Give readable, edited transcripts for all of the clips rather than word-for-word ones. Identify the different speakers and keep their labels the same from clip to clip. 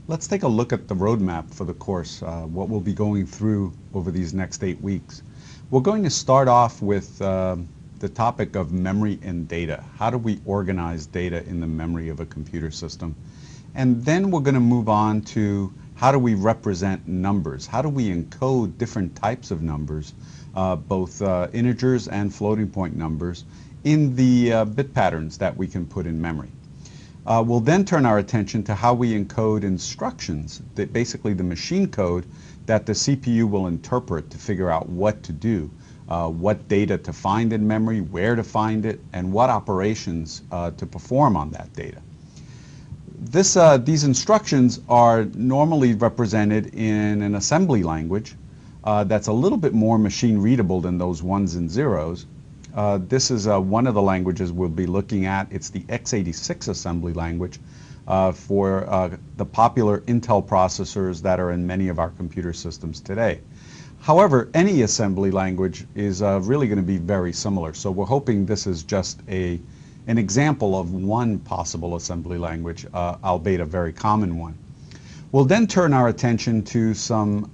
Speaker 1: Let's take a look at the roadmap for the course, what we'll be going through over these next 8 weeks. We're going to start off with the topic of memory and data. How do we organize data in the memory of a computer system? And then we're going to move on to how do we represent numbers? How do we encode different types of numbers, both integers and floating point numbers, in the bit patterns that we can put in memory? We'll then turn our attention to how we encode instructions, that basically the machine code that the CPU will interpret to figure out what to do, what data to find in memory, where to find it, and what operations to perform on that data. These instructions are normally represented in an assembly language that's a little bit more machine readable than those ones and zeros. This is one of the languages we'll be looking at. It's the x86 assembly language for the popular Intel processors that are in many of our computer systems today. However, any assembly language is really going to be very similar. So we're hoping this is just an example of one possible assembly language, albeit a very common one. We'll then turn our attention to some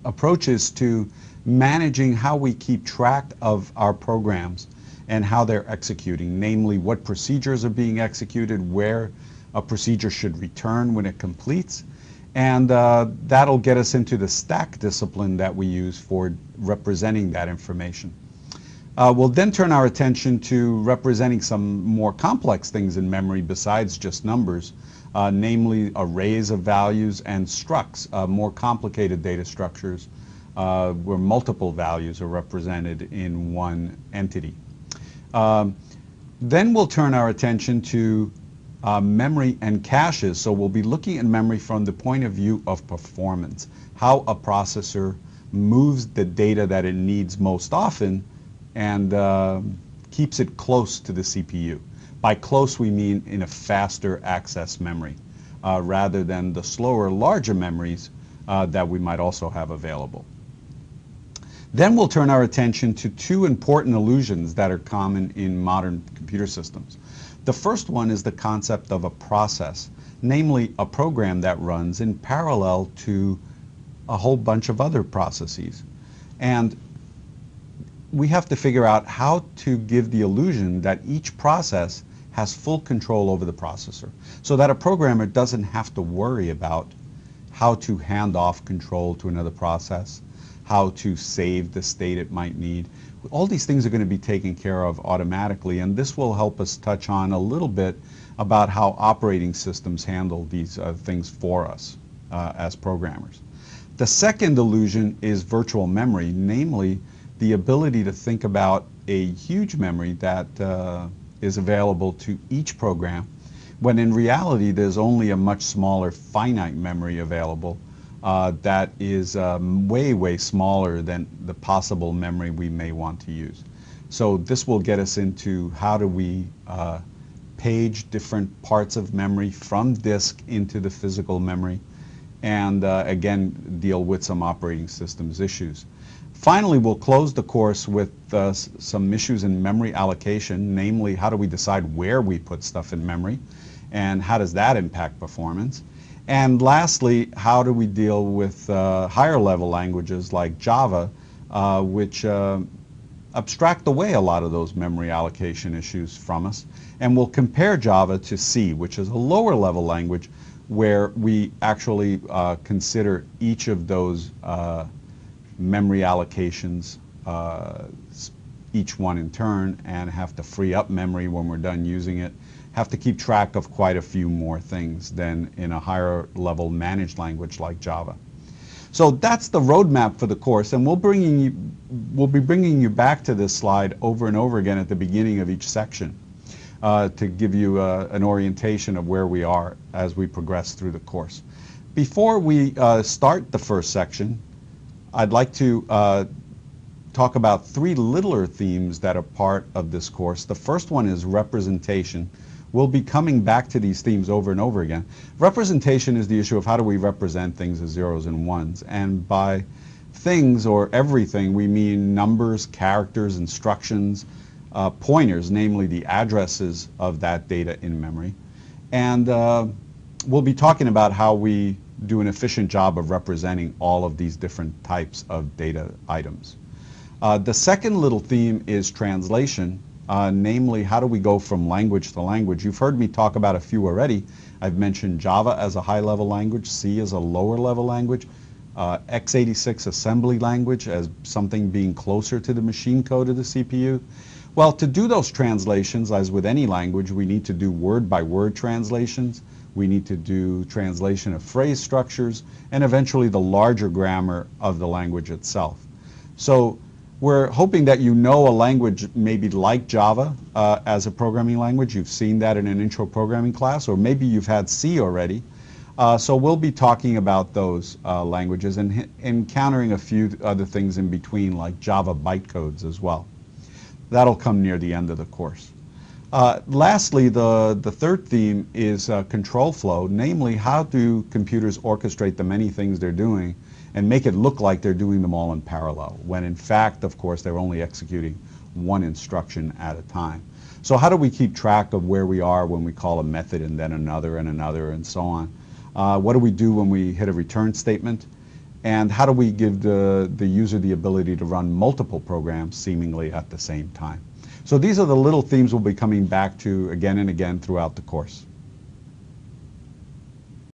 Speaker 1: approaches to managing how we keep track of our programs and how they're executing, namely what procedures are being executed, where a procedure should return when it completes, and that'll get us into the stack discipline that we use for representing that information. We'll then turn our attention to representing some more complex things in memory besides just numbers, namely arrays of values and structs, more complicated data structures where multiple values are represented in one entity. Then we'll turn our attention to memory and caches. So we'll be looking at memory from the point of view of performance, how a processor moves the data that it needs most often and keeps it close to the CPU. By close, we mean in a faster access memory rather than the slower, larger memories that we might also have available. Then we'll turn our attention to two important illusions that are common in modern computer systems. The first one is the concept of a process, namely a program that runs in parallel to a whole bunch of other processes. And we have to figure out how to give the illusion that each process has full control over the processor, so that a programmer doesn't have to worry about how to hand off control to another process, how to save the state it might need. All these things are going to be taken care of automatically, and this will help us touch on a little bit about how operating systems handle these things for us as programmers. The second illusion is virtual memory, namely the ability to think about a huge memory that is available to each program, when in reality there's only a much smaller finite memory available that is way, way smaller than the possible memory we may want to use. So this will get us into how do we page different parts of memory from disk into the physical memory, and again deal with some operating systems issues. Finally, we'll close the course with some issues in memory allocation, namely how do we decide where we put stuff in memory and how does that impact performance. And lastly, how do we deal with higher level languages like Java, which abstract away a lot of those memory allocation issues from us. And we'll compare Java to C, which is a lower level language where we actually consider each of those memory allocations, each one in turn, and have to free up memory when we're done using it. Have to keep track of quite a few more things than in a higher level managed language like Java. So that's the roadmap for the course, and we'll be bringing you back to this slide over and over again at the beginning of each section to give you an orientation of where we are as we progress through the course. Before we start the first section, I'd like to talk about three littler themes that are part of this course. The first one is representation. We'll be coming back to these themes over and over again. Representation is the issue of how do we represent things as zeros and ones. And by things or everything, we mean numbers, characters, instructions, pointers, namely the addresses of that data in memory, and we'll be talking about how we do an efficient job of representing all of these different types of data items. The second little theme is translation, namely how do we go from language to language. You've heard me talk about a few already. I've mentioned Java as a high-level language, C as a lower-level language, x86 assembly language as something being closer to the machine code of the CPU. Well, to do those translations, as with any language, we need to do word-by-word translations. We need to do translation of phrase structures, and eventually the larger grammar of the language itself. So we're hoping that you know a language maybe like Java as a programming language. You've seen that in an intro programming class, or maybe you've had C already. So we'll be talking about those languages and encountering a few other things in between, like Java bytecodes as well. That'll come near the end of the course. Lastly, the third theme is control flow, namely how do computers orchestrate the many things they're doing and make it look like they're doing them all in parallel, when in fact, of course, they're only executing one instruction at a time. So how do we keep track of where we are when we call a method and then another and so on? What do we do when we hit a return statement? And how do we give the user the ability to run multiple programs seemingly at the same time? So these are the little themes we'll be coming back to again and again throughout the course.